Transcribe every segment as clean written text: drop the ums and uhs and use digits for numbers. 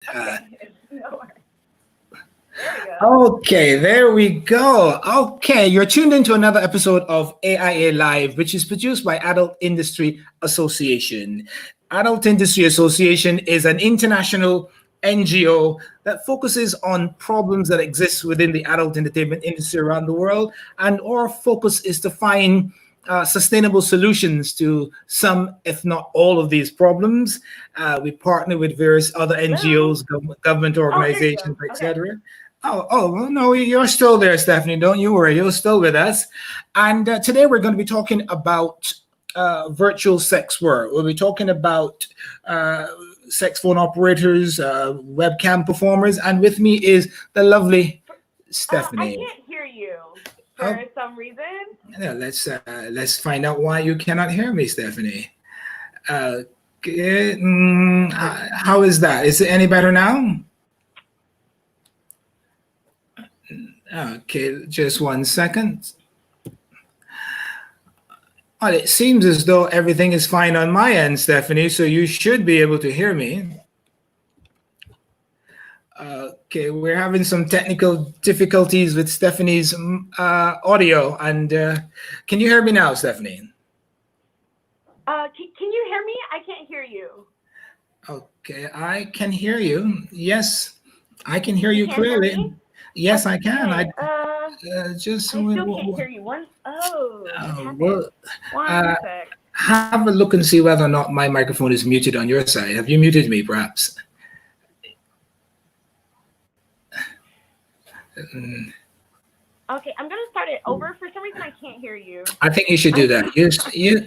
Okay. No worries. There we go. Okay, there we go. Okay, you're tuned into another episode of AIA Live, which is produced by Adult Industry Association. Adult Industry Association is an international NGO that focuses on problems that exist within the adult entertainment industry around the world, and our focus is to find sustainable solutions to some, if not all, of these problems. We partner with various other Hello. NGOs, government Oh, there you organizations, go. Okay. etc. Well, no, you're still there, Stephanie. Don't you worry, you're still with us. And today we're going to be talking about virtual sex work. We'll be talking about sex phone operators, webcam performers, and with me is the lovely I Stephanie. can't hear you Oh, for some reason. yeah, let's find out why you cannot hear me, Stephanie. How is that? Is it any better now? Okay, just 1 second. Well, it seems as though everything is fine on my end, Stephanie, so you should be able to hear me. Okay, we're having some technical difficulties with Stephanie's audio, and can you hear me now, Stephanie? Can you hear me? I can't hear you. Okay, I can hear you. Yes, I can hear you You can hear clearly. me? Yes, I can. Okay. Just I still can't hear you. What happened? well, One sec. have a look and see whether or not my microphone is muted on your side. Have you muted me, perhaps? Okay, I'm gonna start it over. For some reason, I can't hear you. I think you should do that.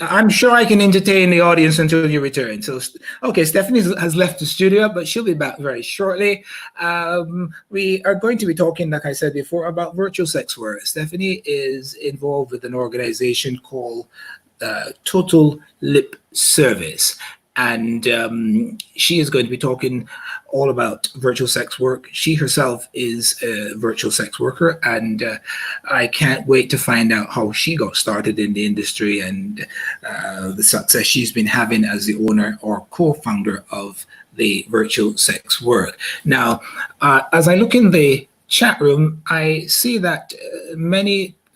I'm sure I can entertain the audience until you return. So, okay, Stephanie has left the studio, but she'll be back very shortly. We are going to be talking, like I said before, about virtual sex work. Stephanie is involved with an organization called Total Lip Service. And she is going to be talking all about virtual sex work. She herself is a virtual sex worker, and I can't wait to find out how she got started in the industry and the success she's been having as the owner or co-founder of the virtual sex work. Now, as I look in the chat room, I see that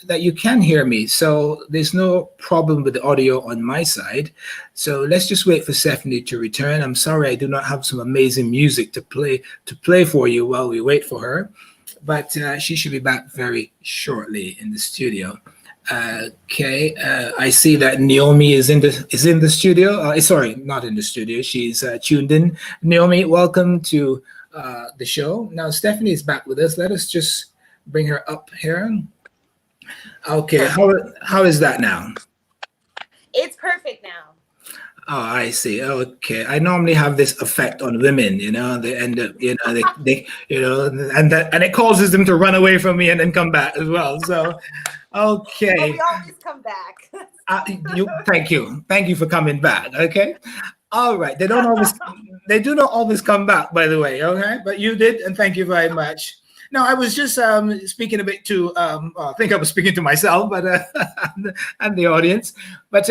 that you can hear me, so there's no problem with the audio on my side. So let's just wait for Stephanie to return. I'm sorry I do not have some amazing music to play for you while we wait for her, but she should be back very shortly in the studio. Okay, I see that Naomi is in the studio. Sorry, not in the studio. She's tuned in. Naomi, welcome to the show. Now Stephanie is back with us. Let us just bring her up here. Okay, how is that now? It's perfect now. Oh, I see. Okay, I normally have this effect on women. They end up, and it causes them to run away from me and then come back as well. So, okay. But we always come back. Thank you for coming back. Okay, all right. They do not always come back, by the way. Okay, but you did, and thank you very much. No, I was just speaking a bit to, I think I was speaking to myself, but and the audience. But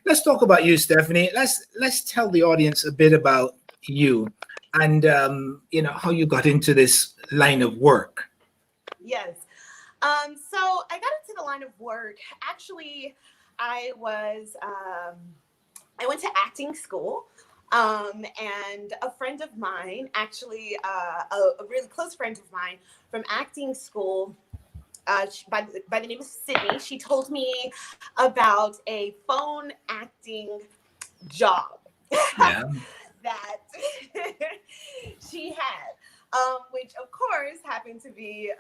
let's talk about you, Stephanie. Let's tell the audience a bit about you and how you got into this line of work. Yes. So I got into the line of work. Actually, I went to acting school. And a friend of mine, actually a really close friend of mine from acting school, by the name of Sydney, she told me about a phone acting job that she had, which of course happened to be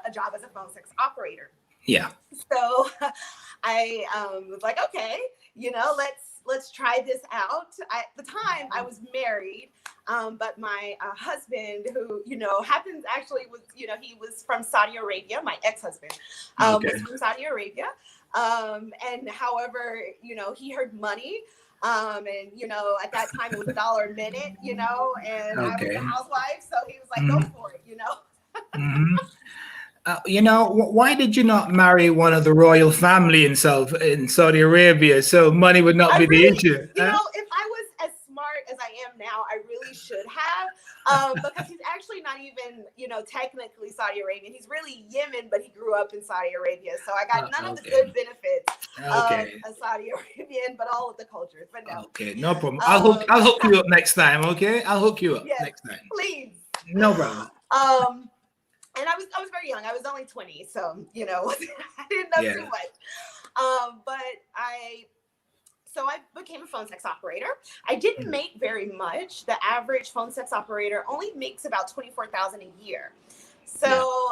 a job as a phone sex operator. Yeah. So I was like, okay, let's try this out. At the time I was married, but my husband, who, happens actually was, he was from Saudi Arabia. My ex-husband was from Saudi Arabia. And however, he heard money. And, at that time it was $1 a minute, and I was a housewife. So he was like, go for it, Mm-hmm. Why did you not marry one of the royal family in Saudi Arabia so money would not be the issue? If I was as smart as I am now, I really should have. because he's actually not even, technically Saudi Arabian. He's really Yemen, but he grew up in Saudi Arabia. So I got none of the good benefits of Okay. a Saudi Arabian, but all of the cultures. But no. Okay, no problem. I'll hook you up next time. Okay, I'll hook you up Yes, next time. please. No problem. And I was very young. I was only 20, so I didn't know too much. But I became a phone sex operator. I didn't make very much. The average phone sex operator only makes about $24,000 a year. So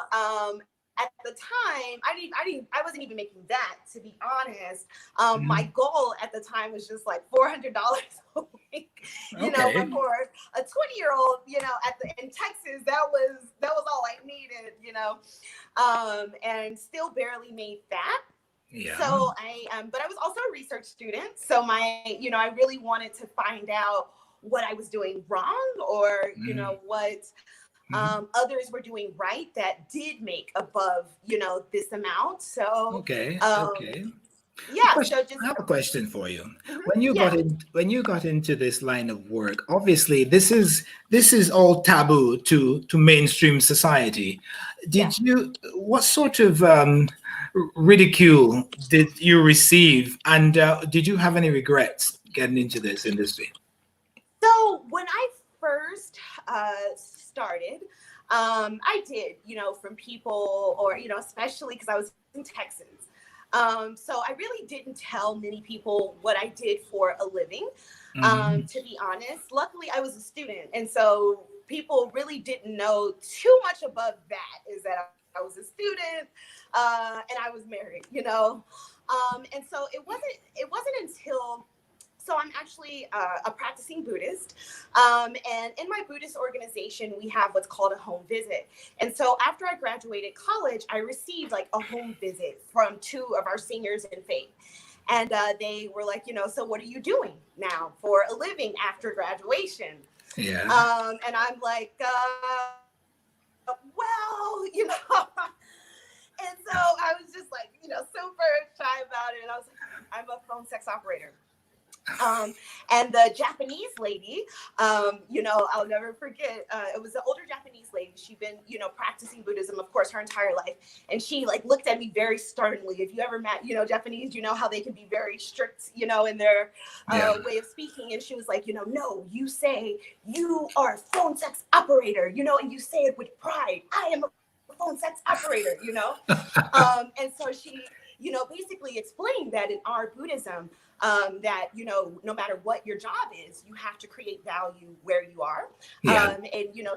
at the time, I wasn't even making that, to be honest. My goal at the time was just like $400 a week. But for a 20-year-old, in Texas, that was all I needed. And still barely made that. Yeah. So but I was also a research student. So I really wanted to find out what I was doing wrong, or, what others were doing right that did make above, this amount. So, Okay. yeah. I have a question for you. When you got into this line of work, obviously this is all taboo to mainstream society. What sort of ridicule did you receive, and did you have any regrets getting into this industry? So when I first started, I did, from people, or, especially because I was in Texas. So I really didn't tell many people what I did for a living, to be honest. Luckily, I was a student. And so people really didn't know too much above that, is that I was a student and I was married, and so it wasn't until. So I'm actually a practicing Buddhist. And in my Buddhist organization, we have what's called a home visit. And so after I graduated college, I received like a home visit from two of our seniors in faith. And they were like, so what are you doing now for a living after graduation? Yeah. And I'm like, well, and so I was just like, super shy about it. And I was like, I'm a phone sex operator. And the Japanese lady, I'll never forget, it was an older Japanese lady. She'd been, practicing Buddhism, of course, her entire life. And she looked at me very sternly. If you ever met, Japanese, how they can be very strict, in their way of speaking. And she was like, no, you say you are a phone sex operator, and you say it with pride. I am a phone sex operator, and so she, basically explained that in our Buddhism, that, no matter what your job is, you have to create value where you are. And,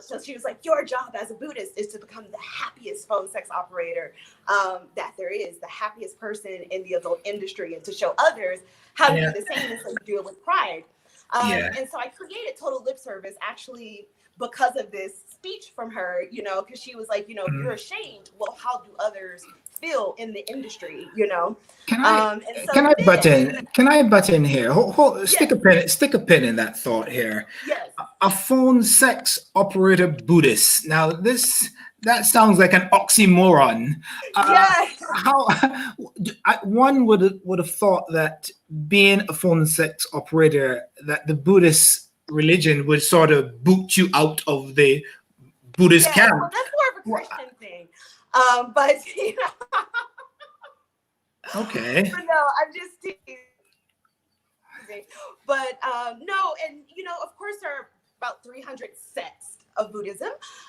so she was like, your job as a Buddhist is to become the happiest phone sex operator that there is, the happiest person in the adult industry, and to show others how to do the same, and so you do it with pride. And so I created Total Lip Service actually because of this speech from her, because she was like, if you're ashamed, well, how do others feel in the industry, Can I butt in here? Stick a pin in that thought here. Yes. A phone sex operator Buddhist. Now that sounds like an oxymoron. Yes. One would have thought that being a phone sex operator, that the Buddhist religion would sort of boot you out of the Buddhist camp. Well, that's more of a Christian thing. But okay. But no, I'm just teasing. But no, and of course there are about 300 sects of Buddhism.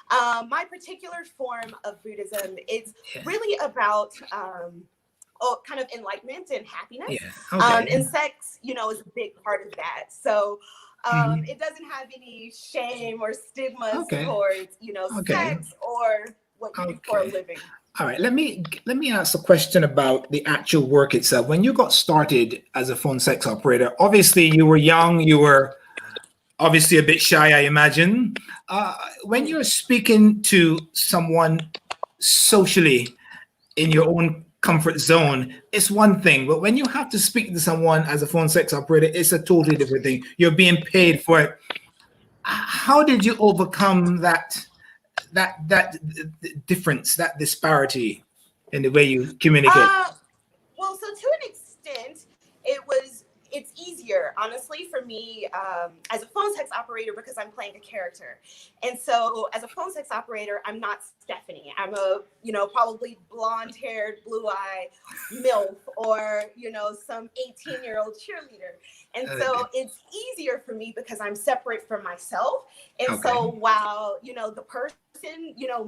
My particular form of Buddhism is really about kind of enlightenment and happiness. And sex, is a big part of that. So it doesn't have any shame or stigma towards, sex or what you do for a living. All right, let me ask a question about the actual work itself. When you got started as a phone sex operator, obviously you were young, you were obviously a bit shy, I imagine. When you're speaking to someone socially in your own comfort zone, it's one thing, but when you have to speak to someone as a phone sex operator, it's a totally different thing. You're being paid for it. How did you overcome that difference, that disparity in the way you communicate? Well, so to an extent, it was it's easier, honestly, for me as a phone sex operator because I'm playing a character. And so as a phone sex operator, I'm not Stephanie. I'm a, probably blonde-haired, blue-eyed MILF or, some 18-year-old cheerleader. And Okay. so it's easier for me because I'm separate from myself. And Okay. so while, the person,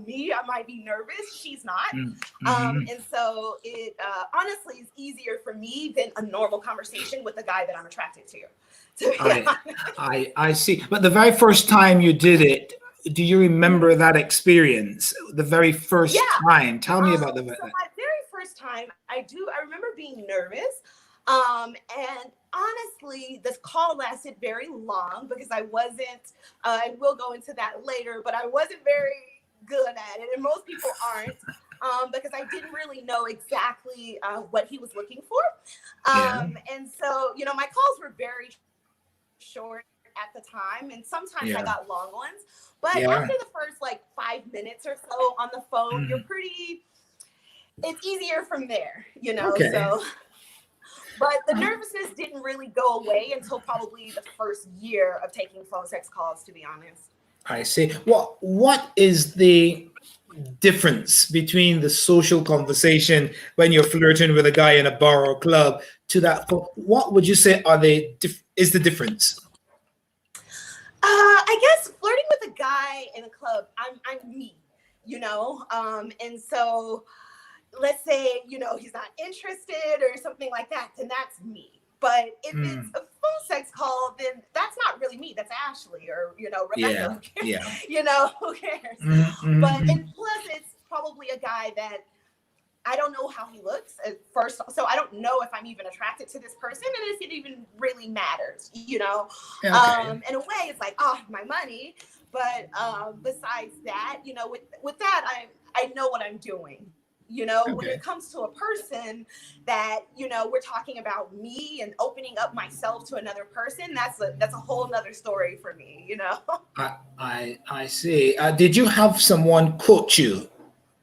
me, I might be nervous, she's not. Mm-hmm. And so it honestly is easier for me than a normal conversation with the guy that I'm attracted to be I, honest. I see. But the very first time you did it, do you remember that experience? The very first Yeah. time. Tell me about So my very first time, I remember being nervous. And honestly, this call lasted very long because I wasn't, and we'll go into that later, but I wasn't very good at it. And most people aren't. Because I didn't really know exactly what he was looking for. Yeah. And so, my calls were very short at the time, and sometimes I Yeah. got long ones. But Yeah. after the first like 5 minutes or so on the phone, Mhm. it's easier from there, Okay. so. But the nervousness didn't really go away until probably the first year of taking phone sex calls, to be honest. I see. What is the difference between the social conversation when you're flirting with a guy in a bar or club to that? What would you say are is the difference? I guess flirting with a guy in a club, I'm me, and so let's say, he's not interested or something like that, then that's me. But if it's Mm, a phone sex call, then that's not really me. That's Ashley or, Rebecca. yeah. Yeah. Who cares? But, Mm-hmm. and plus, it's probably a guy that I don't know how he looks at first. So I don't know if I'm even attracted to this person and if it even really matters. Okay. In a way, it's like, oh, my money. But besides that, with that, I know what I'm doing. When Okay. it comes to a person that, we're talking about me and opening up myself to another person, that's a whole nother story for me. I see. Did you have someone coach you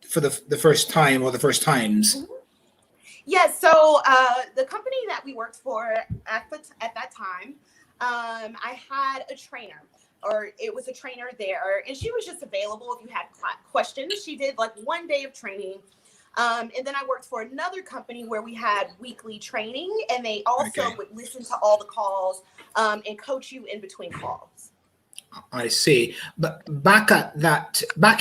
for the first time or the first times? Yes. So the company that we worked for at that time, I had a trainer, or it was a trainer there, and she was just available if you had questions. She did like 1 day of training. And then I worked for another company where we had weekly training, and they Okay. also would listen to all the calls and coach you in between calls. I see. But back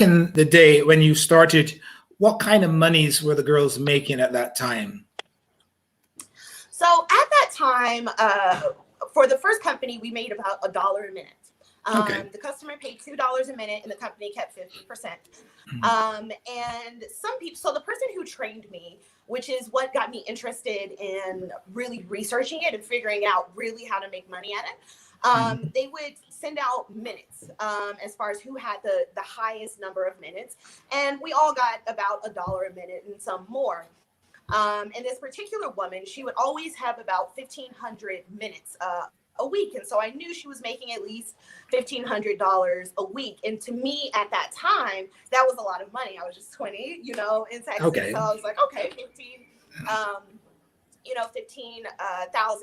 in the day when you started, what kind of monies were the girls making at that time? So at that time, for the first company, we made about $1 a minute. Okay. The customer paid $2 a minute, and the company kept 50%. Mhm. And some people, so the person who trained me, which is what got me interested in really researching it and figuring out really how to make money at it, Mhm. they would send out minutes as far as who had the highest number of minutes. And we all got about $1 a minute and some more. And this particular woman, she would always have about 1,500 minutes a week. And so I knew she was making at least $1,500 a week. And to me at that time, that was a lot of money. I was just 20, in Texas. Okay. So I was like, okay, 15,000,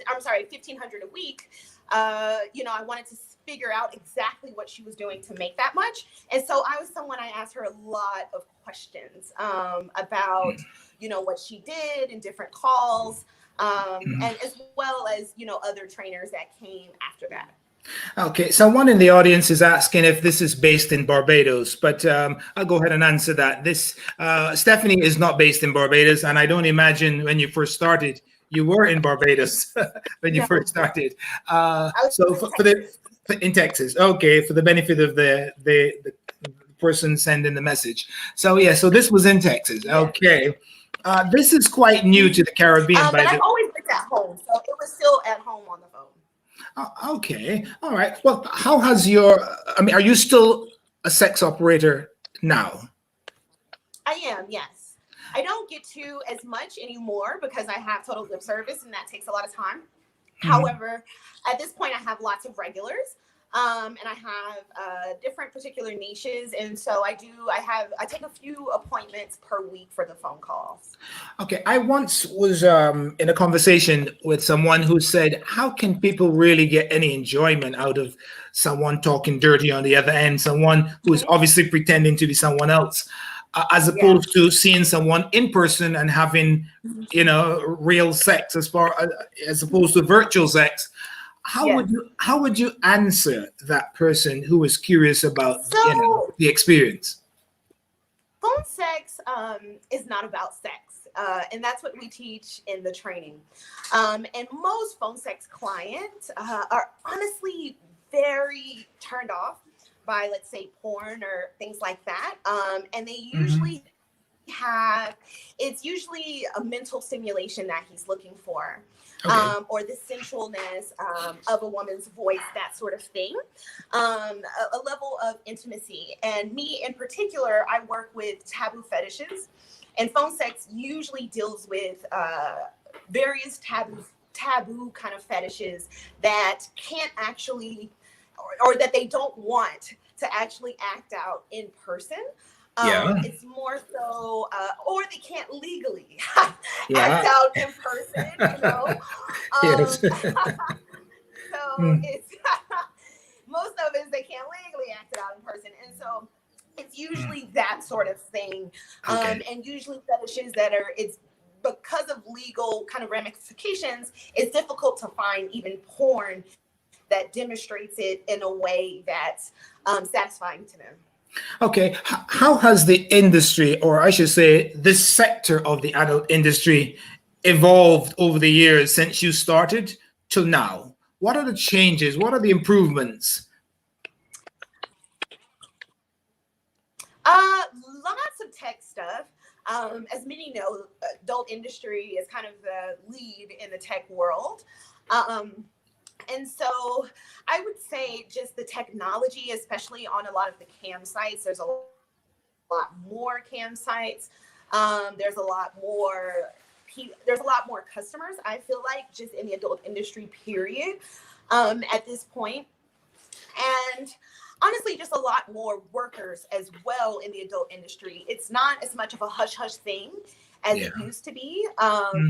I'm sorry, 1,500 a week. I wanted to figure out exactly what she was doing to make that much. And so I was someone, I asked her a lot of questions about, what she did in different calls, Mhm. and as well as, other trainers that came after that. Okay, someone in the audience is asking if this is based in Barbados, but I'll go ahead and answer that. This Stephanie is not based in Barbados, and I don't imagine when you first started you were in Barbados when you No, first started. I was So in for the Texas. in Texas, okay, for the benefit of the person sending the message. So yeah, so this was in Texas. Yeah. Okay, this is quite new to the Caribbean, But by I've the. always worked at home, so it was still at home on the phone. Okay, all right. Well, how has your? I mean, are you still a sex operator now? I am, yes. I don't get to as much anymore because I have total lip service and that takes a lot of time. Mhm. However, at this point, I have lots of regulars. And I have different particular niches, and so I take a few appointments per week for the phone calls. Okay, I once was in a conversation with someone who said, "How can people really get any enjoyment out of someone talking dirty on the other end? Someone who is Mhm. obviously pretending to be someone else, as Yeah. opposed to seeing someone in person and having, real sex, as opposed to virtual sex." Yes. How would you answer that person who was curious about So the experience? phone sex is not about sex. And that's what we teach in the training. And most phone sex clients are honestly very turned off by, let's say, porn or things like that. And they Hmm. usually have, it's usually a mental stimulation that he's looking for, Okay. or the sensualness of a woman's voice, that sort of thing, a level of intimacy. And me in particular, I work with taboo fetishes, and phone sex usually deals with various taboo kind of fetishes that can't actually, or that they don't want to actually act out in person. Yeah. It's more so, or they can't legally act Yeah. out in person, you know. Yes. So Mm. it's most of it is they can't legally act it out in person, and so it's Mm. usually that sort of thing, Okay. and usually fetishes that are, it's because of legal kind of ramifications, it's difficult to find even porn that demonstrates it in a way that's satisfying to them. Okay. How has the industry, or I should say, this sector of the adult industry, evolved over the years since you started till now? What are the changes? What are the improvements? Lots of tech stuff. As many know, adult industry is kind of the lead in the tech world. Um, and so I would say just the technology, especially on a lot of the cam sites, there's a lot more cam sites. There's a lot more. There's a lot more customers. I feel like just in the adult industry, period, at this point, and honestly just a lot more workers as well in the adult industry. It's not as much of a hush hush thing as Yeah. it used to be.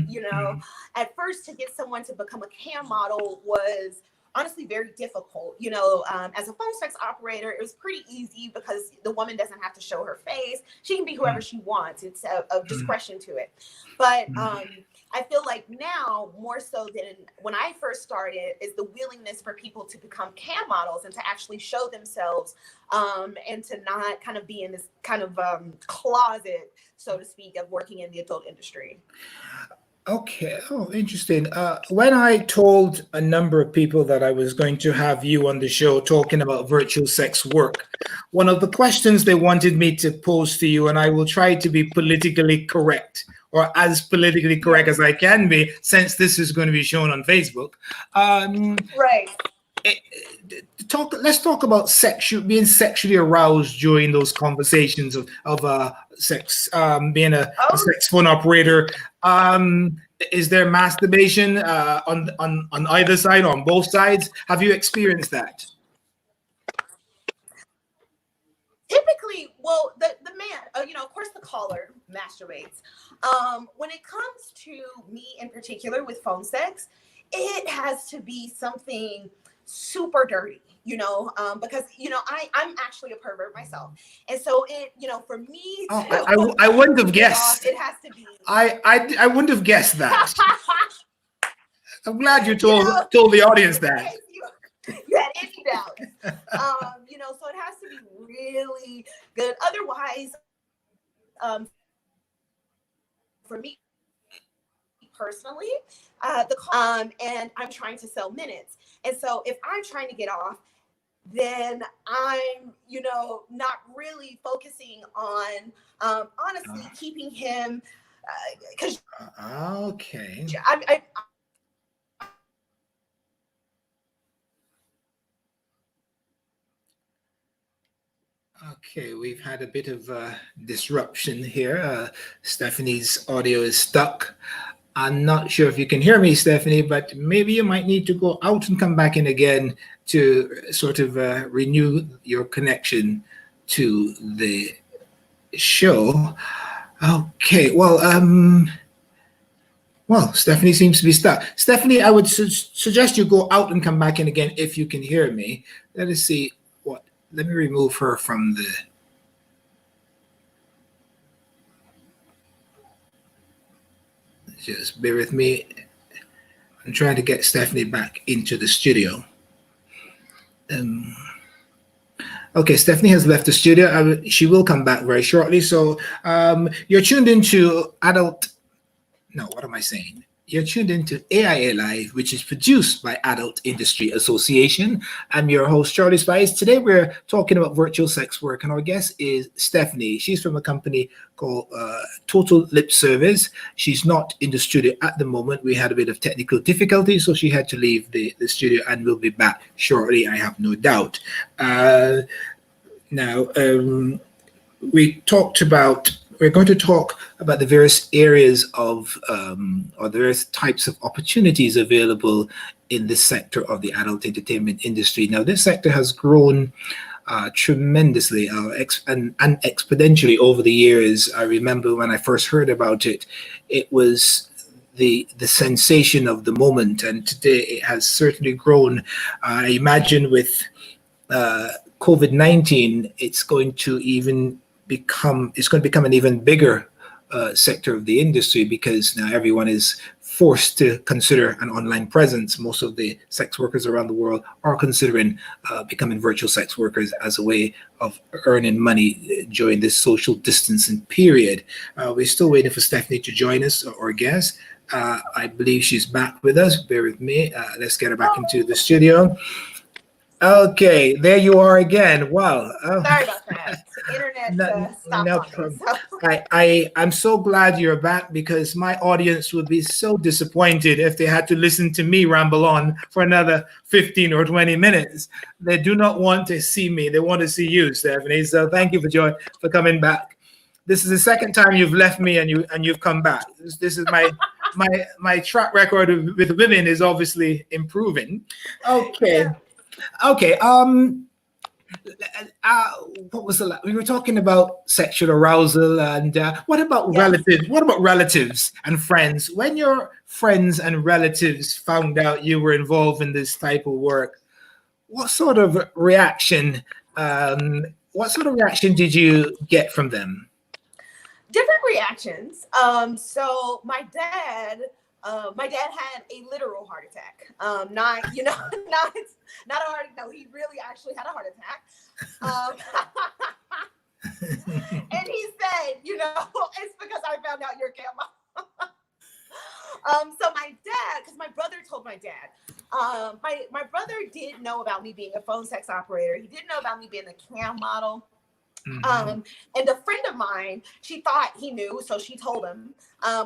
You know, Mhm. at first to get someone to become a cam model was honestly very difficult. You know, as a phone sex operator, it was pretty easy because the woman doesn't have to show her face. She can be whoever she wants. It's a Mhm. discretion to it. But Mhm. I feel like now more so than when I first started is the willingness for people to become cam models and to actually show themselves, and to not kind of be in this kind of closet, so to speak, of working in the adult industry. Okay. Oh, interesting. When I told a number of people that I was going to have you on the show talking about virtual sex work, one of the questions they wanted me to pose to you, and I will try to be politically correct, or as politically correct Yes. as I can be, since this is going to be shown on Facebook. Um, Right. eh, let's talk about being sexually aroused during those conversations of sex, being a Oh, sex phone operator. Is there masturbation on either side, on both sides? Have you experienced that? typically, well, the man, you know, of course, the caller masturbates. When it comes to me in particular with phone sex, it has to be something super dirty, you know, because you know I'm actually a pervert myself, and so it, you know, for me Oh, I wouldn't to have get off, guessed. it has to be, I wouldn't have guessed that. I'm glad you you know, told the audience just in that. case you had any doubts. You know, so it has to be really good. Otherwise, for me personally, and I'm trying to sell minutes. And so if I'm trying to get off, then I'm, you know, not really focusing on honestly keeping him, because Okay. I Okay, we've had a bit of disruption here. Stephanie's audio is stuck. I'm not sure if you can hear me, Stephanie, but maybe you might need to go out and come back in again to sort of renew your connection to the show. Okay, well, Stephanie seems to be stuck. Stephanie, I would suggest you go out and come back in again if you can hear me. Let us see what. Let me remove her from the. Just bear with me. I'm trying to get Stephanie back into the studio. Okay, Stephanie has left the studio. She will come back very shortly. So you're tuned into Adult. No, what am I saying? You're tuned into AIA Live, which is produced by Adult Industry Association. I'm your host, Charlie Spice. Today we're talking about virtual sex work, and our guest is Stephanie. She's from a company called Total Lip Service. She's not in the studio at the moment. We had a bit of technical difficulty, so she had to leave the studio, and will be back shortly, I have no doubt. Now, we're going to talk about the various areas of or the various types of opportunities available in this sector of the adult entertainment industry. Now, this sector has grown tremendously and exponentially over the years. I remember when I first heard about it, it was the sensation of the moment, and today it has certainly grown. I imagine with COVID-19, it's going to become an even bigger sector of the industry, because now everyone is forced to consider an online presence. Most of the sex workers around the world are considering becoming virtual sex workers as a way of earning money during this social distancing period. We're still waiting for Stephanie to join us, or guest. I believe she's back with us. Bear with me. Let's get her back into the studio. Okay, there you are again. Wow. Sorry about that. Internet stopped on me. So. I'm so glad you're back, because my audience would be so disappointed if they had to listen to me ramble on for another 15 or 20 minutes. They do not want to see me. They want to see you, Stephanie. So thank you for coming back. This is the second time you've left me and you've come back. This is my track record with women is obviously improving. Okay. Yeah. Okay. What was we were talking about sexual arousal, and what about relatives? What about relatives and friends? When your friends and relatives found out you were involved in this type of work, what sort of reaction? Did you get from them? Different reactions. So my dad had a literal heart attack. Not a heart. No, he really actually had a heart attack. And he said, it's because I found out you're camera. So my dad, because my brother told my dad, my brother did know about me being a phone sex operator. He didn't know about me being a cam model. Mm-hmm. And a friend of mine, she thought he knew, so she told him.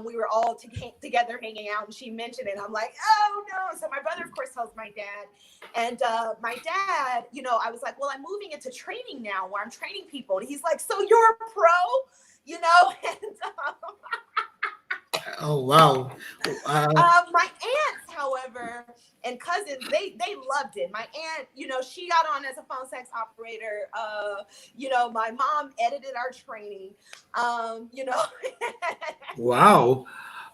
We were all together hanging out, and she mentioned it. I'm like, oh no! So my brother, of course, tells my dad, and my dad, I was like, well, I'm moving into training now, where I'm training people. And he's like, so you're a pro, And oh wow! My aunts, however, and cousins, they loved it. My aunt, she got on as a phone sex operator. My mom edited our training. Wow.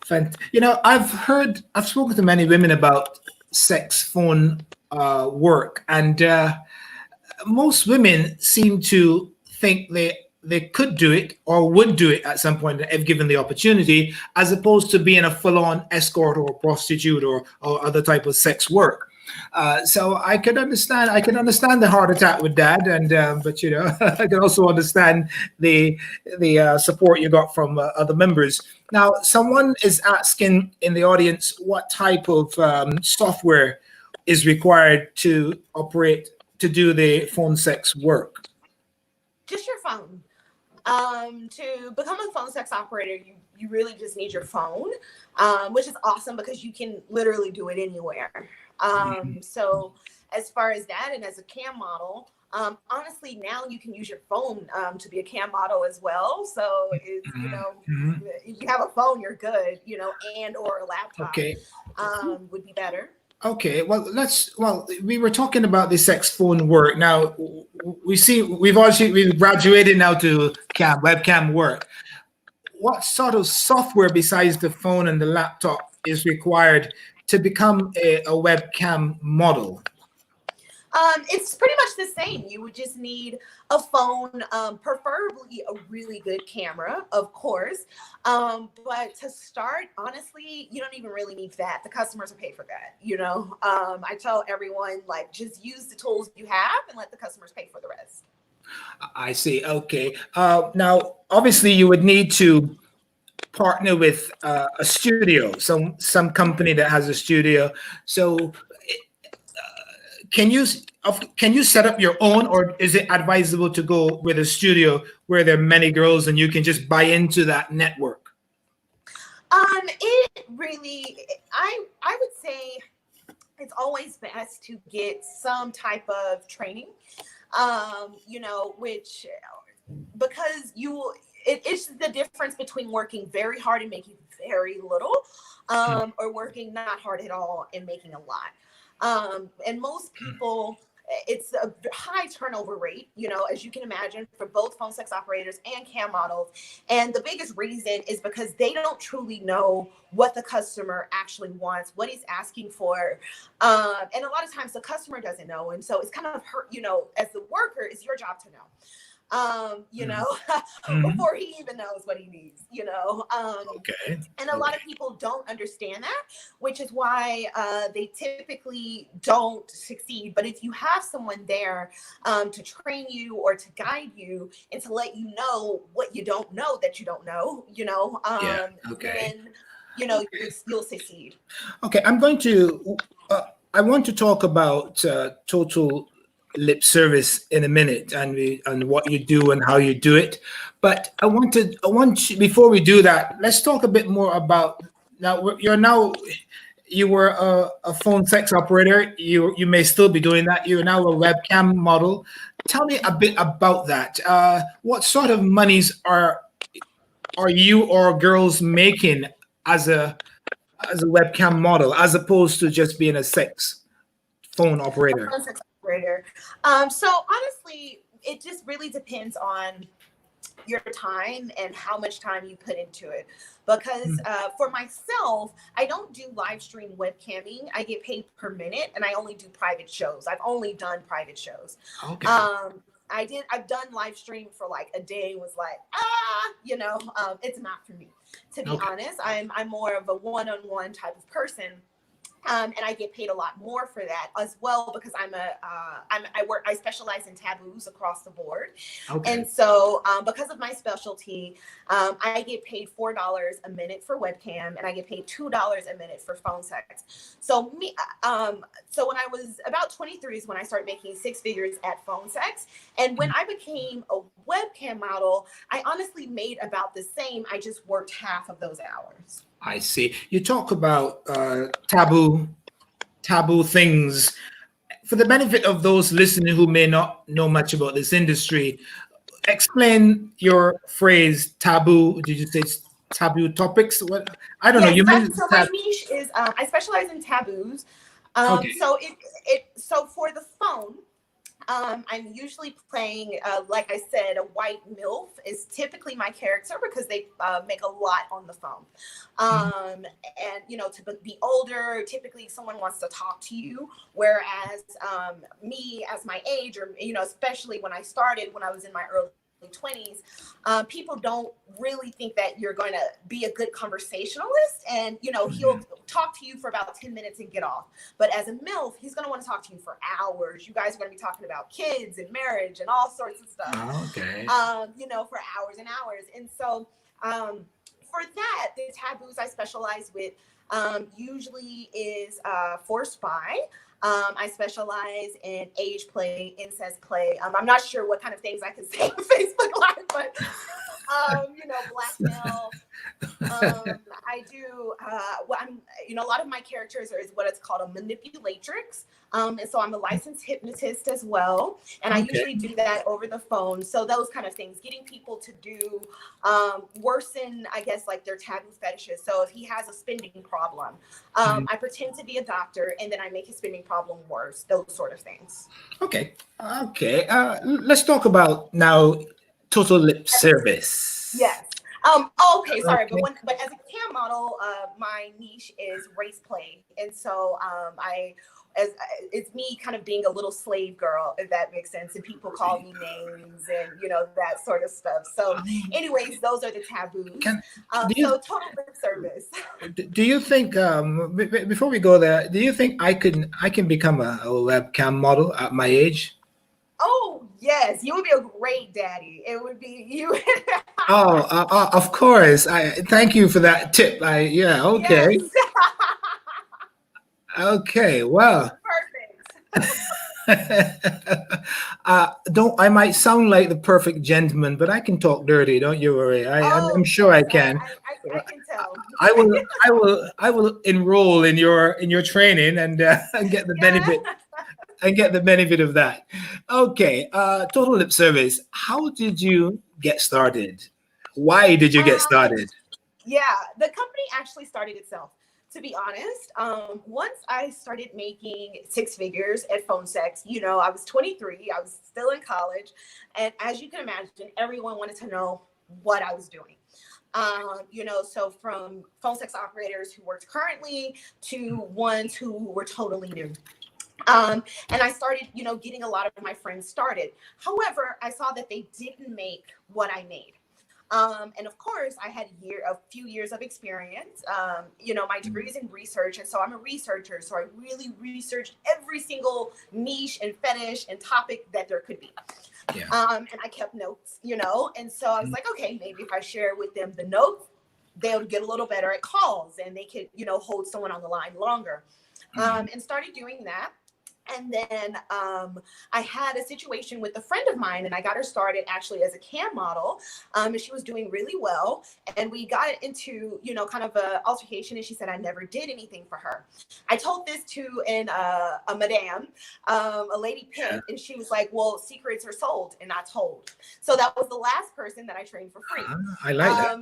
I've spoken to many women about sex phone work, and most women seem to think they could do it or would do it at some point if given the opportunity, as opposed to being a full-on escort or prostitute or other type of sex work. So I can understand the heart attack with Dad, and but I can also understand the support you got from other members. Now, someone is asking in the audience what type of software is required to do the phone sex work. Just your phone. To become a phone sex operator, you really just need your phone, which is awesome because you can literally do it anywhere. So as far as that, and as a cam model, Honestly, now you can use your phone to be a cam model as well. So it's, Mhm, mhm. if you have a phone, you're good, and or a laptop Okay. would be better. Okay, well, we were talking about the sex phone work. Now we see we've graduated now to webcam work. What sort of software besides the phone and the laptop is required to become a webcam model? It's pretty much the same. You would just need a phone, preferably a really good camera, of course. But to start, honestly, you don't even really need that. The customers will pay for that. I tell everyone, like, just use the tools you have and let the customers pay for the rest. I see. Okay. Now, obviously, you would need to partner with a studio, some company that has a studio. So, can you can you set up your own, or is it advisable to go with a studio where there are many girls and you can just buy into that network? It really, I would say it's always best to get some type of training, which because it's the difference between working very hard and making very little, or working not hard at all and making a lot. And most people, it's a high turnover rate, as you can imagine, for both phone sex operators and cam models. And the biggest reason is because they don't truly know what the customer actually wants, what he's asking for. And a lot of times the customer doesn't know. And so it's kind of hurt, as the worker, it's your job to know. Mhm. Mhm. Before he even knows what he needs. Okay. And a lot Okay. of people don't understand that, which is why they typically don't succeed. But if you have someone there to train you or to guide you and to let you know what you don't know that you don't know, Yeah. Okay. then Okay. you'll succeed. Okay, I'm going to. I want to talk about total lip service in a minute, and what you do and how you do it. But before we do that, let's talk a bit more about now. You were a phone sex operator. You may still be doing that. You're now a webcam model. Tell me a bit about that. What sort of monies are you or girls making as a webcam model as opposed to just being a sex phone operator? Phone sex operator. So honestly, it just really depends on your time and how much time you put into it. Because for myself, I don't do live stream webcamming. I get paid per minute, and I only do private shows. I've only done private shows. Okay. I've done live stream for like a day, was like, it's not for me. To be Okay. honest, I'm more of a one-on-one type of person. And I get paid a lot more for that as well because I specialize in taboos across the board, Okay. and so because of my specialty, I get paid $4 a minute for webcam, and I get paid $2 a minute for phone sex. So when I was about 23 is when I started making six figures at phone sex, and when I became a webcam model, I honestly made about the same. I just worked half of those hours. I see. You talk about taboo things. For the benefit of those listening who may not know much about this industry, explain your phrase taboo. Did you say taboo topics? What? I don't know. Yes, You mentioned so my niche is I specialize in taboos. Okay. So for the phone, I'm usually playing, like I said, a white MILF is typically my character because they make a lot on the phone. Mhm. And, to be older, typically someone wants to talk to you. Whereas me, as my age, or, especially when I started, when I was in my early 20s, people don't really think that you're going to be a good conversationalist, and he'll Mhm. talk to you for about 10 minutes and get off. But as a MILF, he's going to want to talk to you for hours. You guys are going to be talking about kids and marriage and all sorts of stuff, Okay. for hours and hours. And so for that, the taboos I specialize with usually is forced by. I specialize in age play, incest play. I'm not sure what kind of things I can say on Facebook Live, but blackmail. I do. I'm, a lot of my characters is what it's called a manipulatrix. And so I'm a licensed hypnotist as well. And I Okay. usually do that over the phone. So those kind of things, getting people to do worsen, I guess, like their taboo fetishes. So if he has a spending problem, I pretend to be a doctor and then I make his spending problem worse, those sort of things. Okay. Okay. Let's talk about now total lip service. Yes. Okay, sorry, Okay. but as a cam model, my niche is race play, and so it's me kind of being a little slave girl, if that makes sense, and people call me names and that sort of stuff. So, anyways, those are the taboos. Can, do you So total lip service. do you think before we go there, do you think I can become a webcam model at my age? Oh yes, you would be a great daddy. It would be you. Oh, of course. I thank you for that tip. Yeah. Okay. Yes. Okay. Well. Perfect. Don't I might sound like the perfect gentleman, but I can talk dirty. Don't you worry. I'm Oh sure I yes, can. I can tell. I will enroll in your training and get the Yeah. benefit of that. Okay. Total lip service. How did you get started? Why did you get Um, started? Yeah, the company actually started itself. To be honest, once I started making six figures at phone sex, I was 23, I was still in college, and as you can imagine, everyone wanted to know what I was doing. So from phone sex operators who worked currently to ones who were totally new. And I started, getting a lot of my friends started. However, I saw that they didn't make what I made. And of course, I had a few years of experience. My degree is in research, and so I'm a researcher. So I really researched every single niche and fetish and topic that there could be. Yeah. And I kept notes, and so I was like, okay, maybe if I share with them the notes, they'll get a little better at calls, and they could, hold someone on the line longer. And started doing that. And then I had a situation with a friend of mine, and I got her started actually as a cam model. And she was doing really well. And we got into, kind of a altercation. And she said I never did anything for her. I told this to a madame, a lady pimp, and she was like, "Well, secrets are sold and not told." So that was the last person that I trained for free. I like that.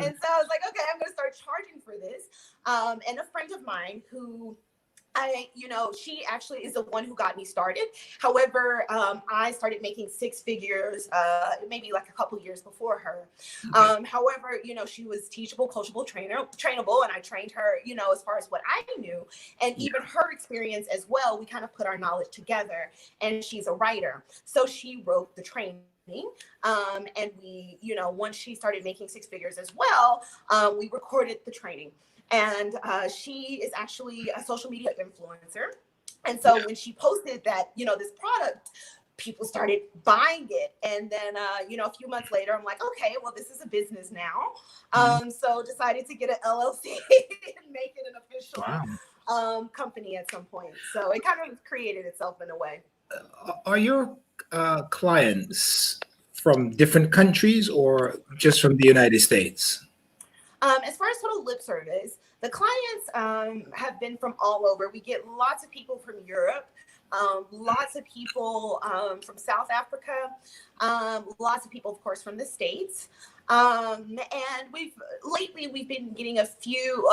And so I was like, okay, I'm going to start charging for this. And a friend of mine who she actually is the one who got me started. However, I started making six figures, maybe like a couple years before her. Okay. However, she was teachable, coachable, trainable, and I trained her, as far as what I knew, and even her experience as well. We kind of put our knowledge together, and she's a writer, so she wrote the training. And we, once she started making six figures as well, we recorded the training. And she is actually a social media influencer. And so when she posted that, this product, people started buying it. And then, a few months later, I'm like, okay, well, this is a business now. So decided to get an LLC and make it an official company at some point. So it kind of created itself in a way. Are your clients from different countries or just from the United States? As far as total lip service, the clients have been from all over. We get lots of people from Europe, lots of people from South Africa, lots of people, of course, from the States. And we've been getting a few.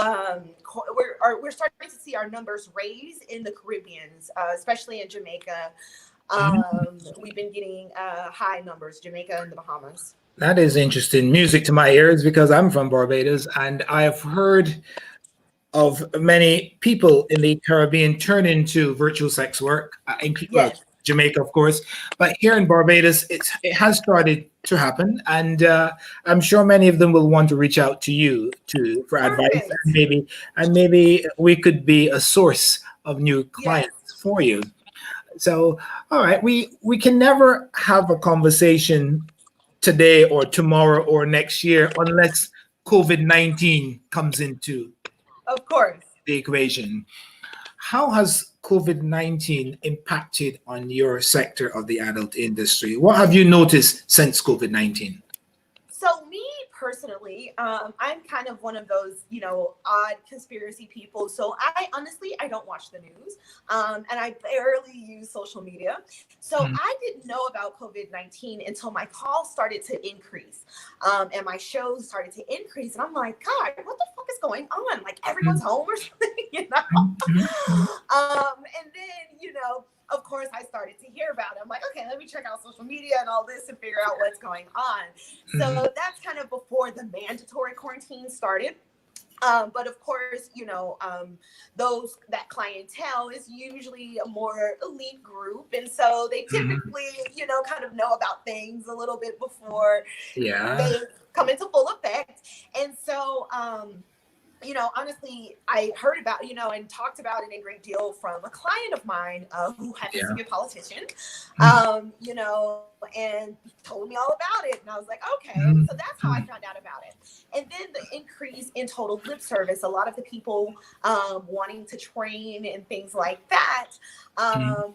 We're starting to see our numbers raise in the Caribbean, especially in Jamaica. We've been getting high numbers, Jamaica and the Bahamas. That is interesting music to my ears because I'm from Barbados and I've heard of many people in the Caribbean turn into virtual sex work, well, Yes. Jamaica, of course, but here in Barbados, it has started to happen, and I'm sure many of them will want to reach out to you for advice, Perfect. and maybe we could be a source of new clients for you. So, all right, we can never have a conversation today or tomorrow or next year unless COVID-19 comes into Of course. the equation. How has COVID-19 impacted on your sector of the adult industry? What have you noticed since COVID-19? So me personally, I'm kind of one of those, odd conspiracy people. So I don't watch the news, and I barely use social media. So Mm, I didn't know about COVID-19 until my calls started to increase, and my shows started to increase. And I'm like, God, what the fuck is going on? Like everyone's mm, home or something, mm, mm, mm, And then, of course, I started to hear about it. I'm like, okay, let me check out social media and all this and figure out what's going on. mm. So that's kind of before the mandatory quarantine started. But of course, those that clientele is usually a more elite group, and so they Mhm. typically, kind of know about things a little bit before Yeah. they come into full effect. And so, honestly, I heard about, and talked about it a great deal from a client of mine who happens to Yeah. be a politician, Mm, and told me all about it. And I was like, okay. And mm, so that's how I mm, found out about it. And then the increase in total lip service, a lot of the people wanting to train and things like that, mm.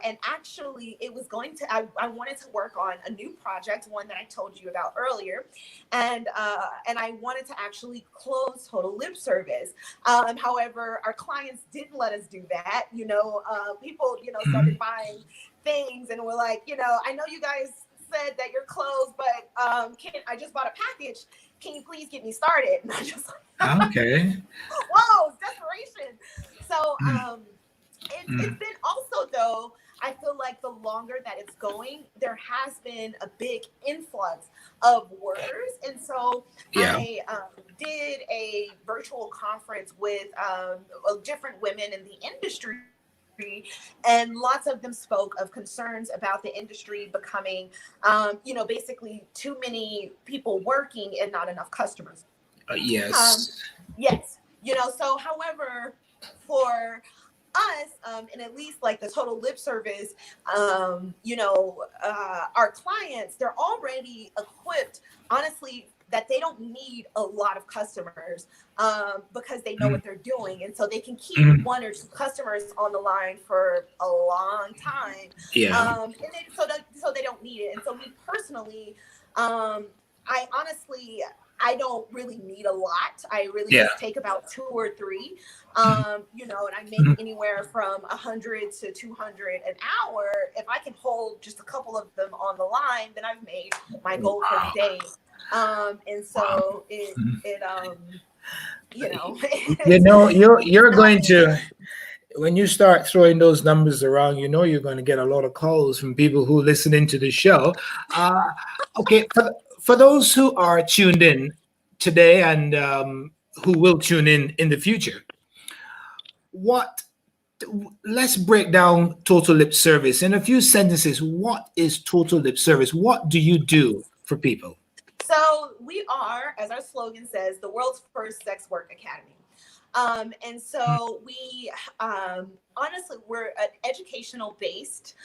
and actually it was I wanted to work on a new project, one that I told you about earlier, and I wanted to actually close total lip service. However, our clients didn't let us do that. People, started Mhm. buying things and were like, I know you guys said that you're closed, but can I just bought a package? Can you please get me started? And I just like, Okay. whoa, it's desperation. So Mm, it's mm. been also, though, I feel like the longer that it's going, there has been a big influx of workers. And so Yeah. I did a virtual conference with different women in the industry, and lots of them spoke of concerns about the industry becoming, basically too many people working and not enough customers. Um, Yes. yes, so however, for us, and at least like the total lip service, our clients, they're already equipped, honestly, that they don't need a lot of customers, because they know Mm, what they're doing. And so they can keep mm. one or two customers on the line for a long time. Yeah. So they don't need it. And so me personally, I honestly, I don't really need a lot. I really Yeah. just take about two or three, Mm, and I make mm. anywhere from 100 to 200 an hour. If I can hold just a couple of them on the line, then I've made my goal for the Wow. day. And Wow. so Mm. it's You're not going easy. to, when you start throwing those numbers around, you're going to get a lot of calls from people who listen into the show. Uh, okay, for those who are tuned in today and who will tune in the future, what let's break down total lip service in a few sentences. What is total lip service? What do you do for people? So we are, as our slogan says, the world's first sex work academy. And so we, honestly, we're an educational based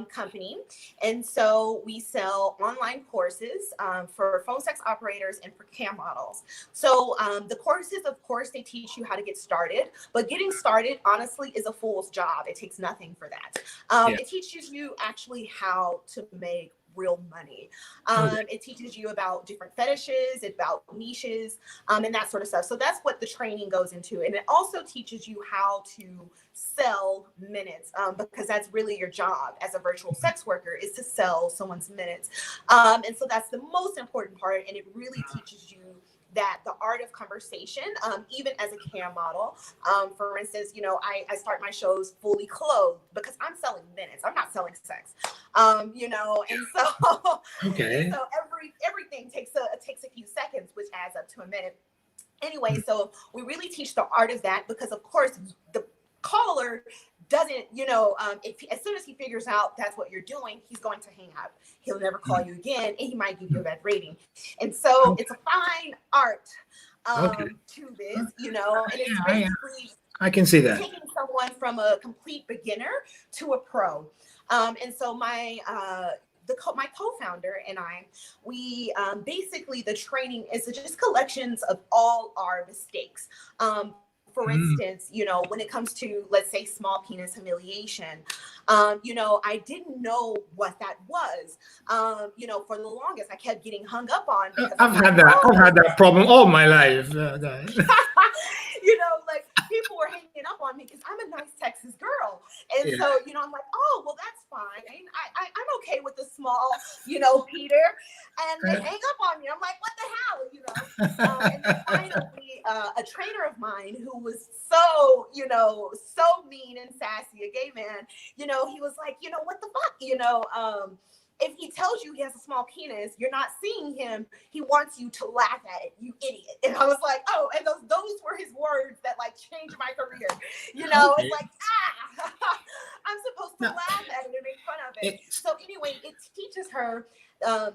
company. And so we sell online courses for phone sex operators and for cam models. So the courses, of course, they teach you how to get started, but getting started, honestly, is a fool's job. It takes nothing for that. Yeah. It teaches you actually how to make real money. Okay. It teaches you about different fetishes, about niches, and that sort of stuff. So that's what the training goes into. And it also teaches you how to sell minutes, because that's really your job as a virtual sex worker, is to sell someone's minutes. And so that's the most important part. And it really teaches you that the art of conversation, even as a cam model. For instance, I start my shows fully clothed because I'm selling minutes. I'm not selling sex. And so Okay. so everything takes a few seconds, which adds up to a minute. Anyway, so we really teach the art of that, because of course the caller doesn't, if as soon as he figures out that's what you're doing, he's going to hang up. He'll never call you again, and he might give you a bad rating. And so it's a fine art Okay. to this, and it's Yeah, basically I can see that. taking someone from a complete beginner to a pro. And so my co-founder and I, we basically, the training is just collections of all our mistakes. for Mm. instance, when it comes to, let's say, small penis humiliation, I didn't know what that was. For the longest, I kept getting hung up on because I'm I've like, had that. I've oh, had that problem all my life. like people were hanging up on me because I'm a nice Texas girl. And Yeah. so, I'm like, oh, well, that's fine. I'm okay with the small, Peter. And they hang up on me. I'm like, what the hell, And then finally, a trainer of mine who was so mean and sassy, a gay man, he was like, what the fuck, if he tells you he has a small penis, you're not seeing him. He wants you to laugh at it, you idiot. And I was like, oh, and those were his words that like changed my career. Okay. It's like, I'm supposed to No, laugh at it and make fun of it. it's So anyway, it teaches her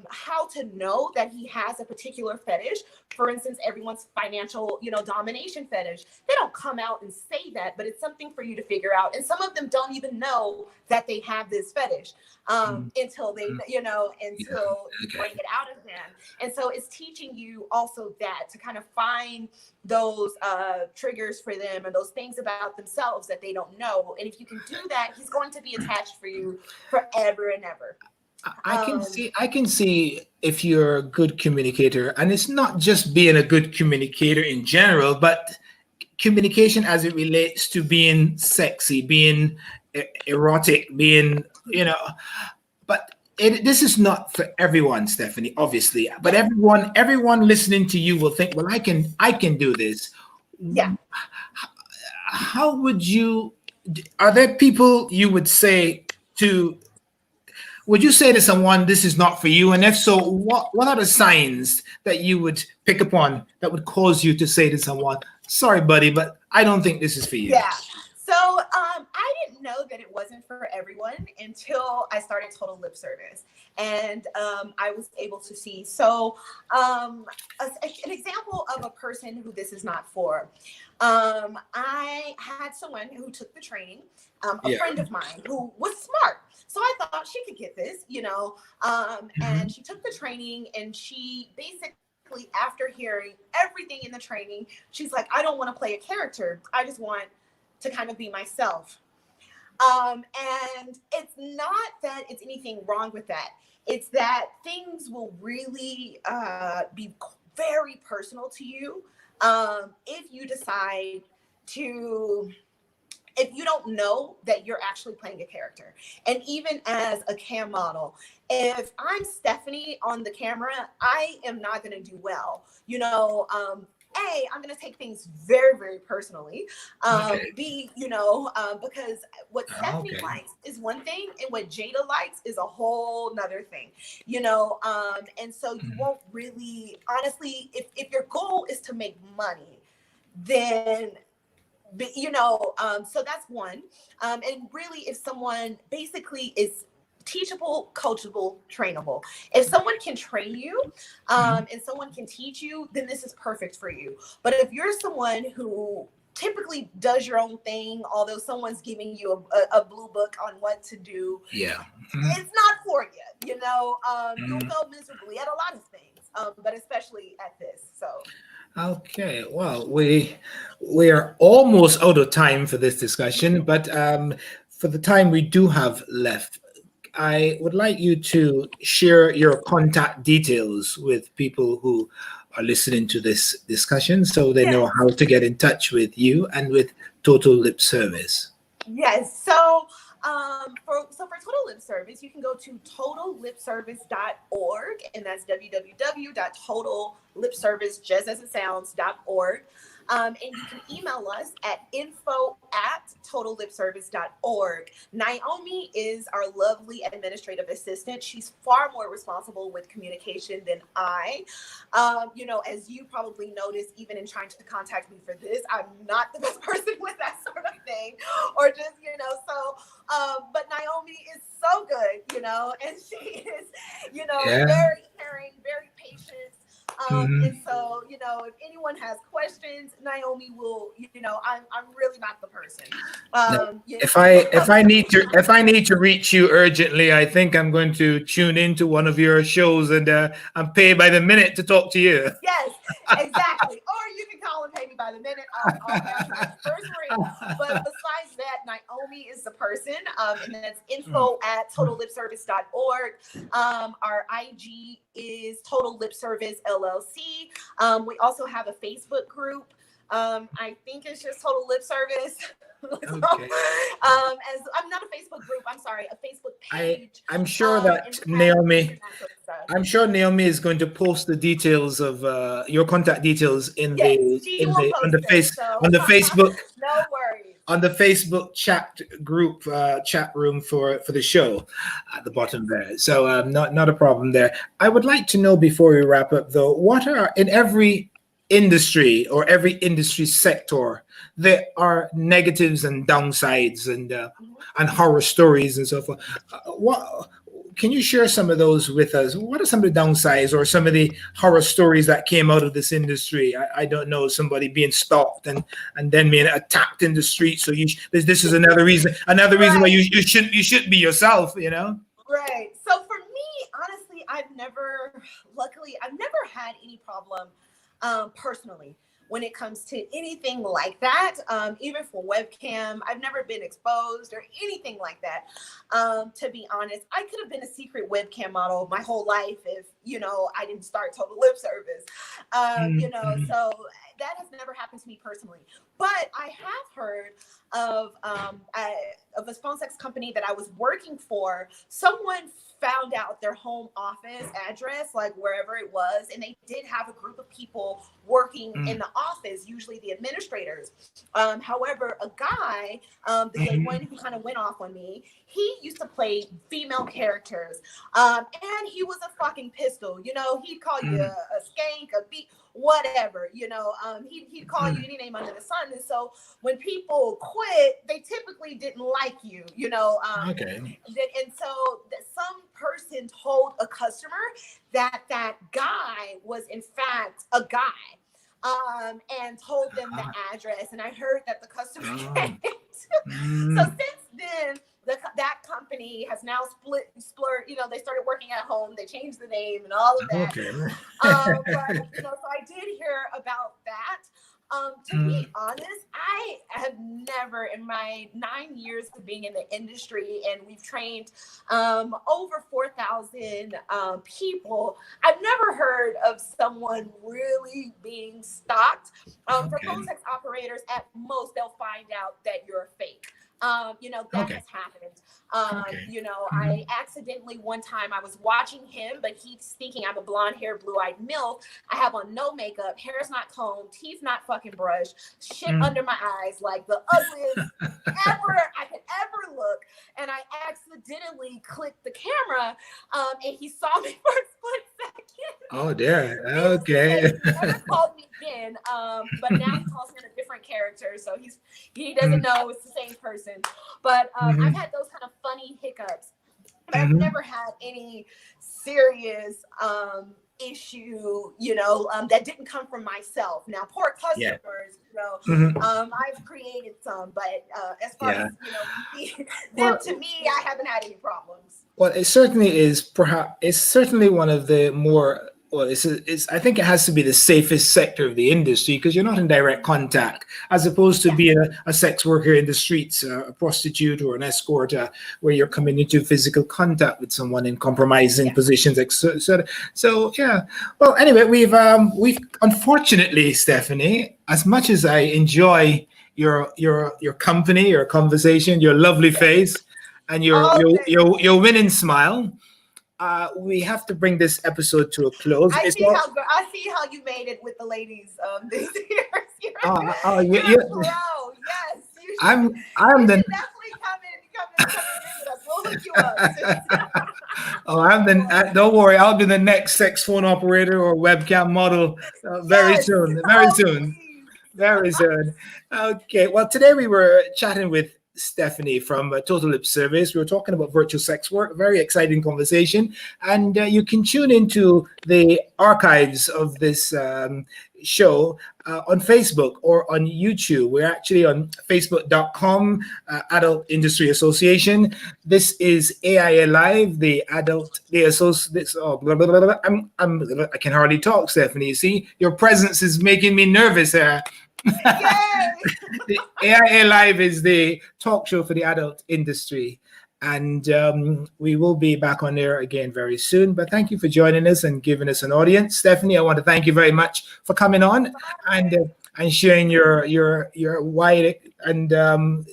how to know that he has a particular fetish. For instance, everyone's financial, domination fetish. They don't come out and say that, but it's something for you to figure out. And some of them don't even know that they have this fetish until they, until you okay. bring it out of them. And so it's teaching you also that to kind of find those triggers for them and those things about themselves that they don't know. And if you can do that, he's going to be attached for you forever and ever. I can see if you're a good communicator, and it's not just being a good communicator in general, but communication as it relates to being sexy, being erotic, being, but this is not for everyone, Stephanie, obviously. But everyone listening to you will think, well, I can do this. Yeah. How would you? Are there people you would say to? Would you say to someone, this is not for you? And if so, what are the signs that you would pick upon that would cause you to say to someone, sorry, buddy, but I don't think this is for you? Yeah. So I didn't know that it wasn't for everyone until I started Total Lip Service. And I was able to see. So an example of a person who this is not for. I had someone who took the training, a friend of mine who was smart. So I thought she could get this, and she took the training, and she basically, after hearing everything in the training, she's like, I don't want to play a character. I just want to kind of be myself. And it's not that it's anything wrong with that. It's that things will really be very personal to you if you decide to, if you don't know that you're actually playing a character. And even as a cam model, if I'm Stephanie on the camera, I am not going to do well. I'm going to take things very, very personally. B, because what Stephanie likes is one thing, and what Jada likes is a whole nother thing, and so you won't really, honestly, if your goal is to make money, then so that's one. And really, if someone basically is teachable, coachable, trainable, if someone can train you and someone can teach you, then this is perfect for you. But if you're someone who typically does your own thing, although someone's giving you a blue book on what to do, it's not for you. You'll fail miserably at a lot of things, but especially at this. So. Okay, well, we are almost out of time for this discussion, but for the time we do have left, I would like you to share your contact details with people who are listening to this discussion so they know how to get in touch with you and with Total Lip Service. Yes. So for Total Lip Service, you can go to totallipservice.org, and that's www.totallipservice.org. And you can email us at info@totallipservice.org. Naomi is our lovely administrative assistant. She's far more responsible with communication than I. As you probably noticed, even in trying to contact me for this, I'm not the best person with that sort of thing, or just, but Naomi is so good, and she is, very caring, very patient. And so, if anyone has questions, Naomi will, I'm really not the person. If I need to reach you urgently, I think I'm going to tune into one of your shows and I'm paid by the minute to talk to you. Yes, exactly. Or you can call and pay me me by the minute. I'll ask you the first ring. But besides that, Naomi is the person, and that's info@totallipservice.org. Our IG is Total Lip Service LLC. We also have a Facebook group. I think it's just Total Lip Service. Okay. As I'm not a Facebook group, I'm sorry, a Facebook page. I'm sure that Naomi is going to post the details of your contact details on the Facebook. No worries. On the Facebook chat group, chat room for the show at the bottom there. So not a problem there. I would like to know, before we wrap up though, what are, in every industry or every industry sector, there are negatives and downsides and horror stories and so forth. What can you share some of those with us? What are some of the downsides or some of the horror stories that came out of this industry? I don't know, somebody being stalked and then being attacked in the street. So this is another reason why you should be yourself, you know? Right. So for me, honestly, I've never had any problem personally when it comes to anything like that. Even for webcam, I've never been exposed or anything like that. To be honest, I could have been a secret webcam model my whole life if, I didn't start Total Lip Service. So that has never happened to me personally. But I have heard of a phone sex company that I was working for. Someone found out their home office address, like wherever it was, and they did have a group of people working in the office, usually the administrators. However, a guy, the one who kind of went off on me, he used to play female characters, and he was a fucking pistol. He'd call you a skank, a beat, whatever. He'd call you any name under the sun. And so when people quit, they typically didn't like you. Okay. And so some person told a customer that guy was in fact a guy, and told them the address. And I heard that the customer came. So since then, that company has now split. They started working at home. They changed the name and all of that. Okay. So I did hear about that. To be honest, I have never, in my 9 years of being in the industry, and we've trained over 4,000 people, I've never heard of someone really being stalked. For phone sex operators, at most, they'll find out that you're a fake. That has happened. I accidentally, one time I was watching him, but he's thinking I'm a blonde haired, blue eyed MILF. I have on no makeup, hair's not combed, teeth not fucking brushed, shit under my eyes, like the ugliest I could ever look. And I accidentally clicked the camera, and he saw me for a split second. Oh dear. Okay. He never called me again, but now he calls me a different character, so he doesn't know it's the same person. But I've had those kind of funny hiccups, but I've never had any serious issue, that didn't come from myself. Now, poor customers, I've created some, but as far as to me, I haven't had any problems. Well, it certainly is. It's certainly one of the more. Well, I think it has to be the safest sector of the industry, because you're not in direct contact, as opposed to being a sex worker in the streets, a prostitute or an escort, where you're coming into physical contact with someone in compromising positions, etc. So yeah. Well, anyway, we've unfortunately, Stephanie, as much as I enjoy your company, your conversation, your lovely face, and your winning smile, we have to bring this episode to a close. I see how you made it with the ladies this year. You're a pro. Yes. I'm the definitely come and visit us. We'll hook you up. Don't worry, I'll be the next sex phone operator or webcam model very soon. Very soon. Okay. Well, today we were chatting with Stephanie from Total Lip Service. We were talking about virtual sex work. Very exciting conversation. And you can tune into the archives of this show on Facebook or on YouTube. We're actually on facebook.com, Adult Industry Association. This is AIA Live, the blah, blah, blah, blah. I can hardly talk, Stephanie. You see, your presence is making me nervous here. Yay! The AIA Live is the talk show for the adult industry. And we will be back on there again very soon. But thank you for joining us and giving us an audience. Stephanie, I want to thank you very much for coming on and sharing your wide and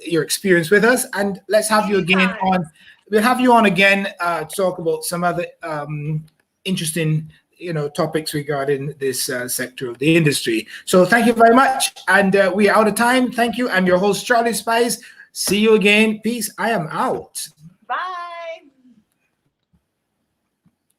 your experience with us. And let's have you again on. We'll have you on again to talk about some other interesting topics regarding this sector of the industry. So thank you very much. And we are out of time. Thank you. I'm your host, Charlie Spice. See you again. Peace. I am out. Bye.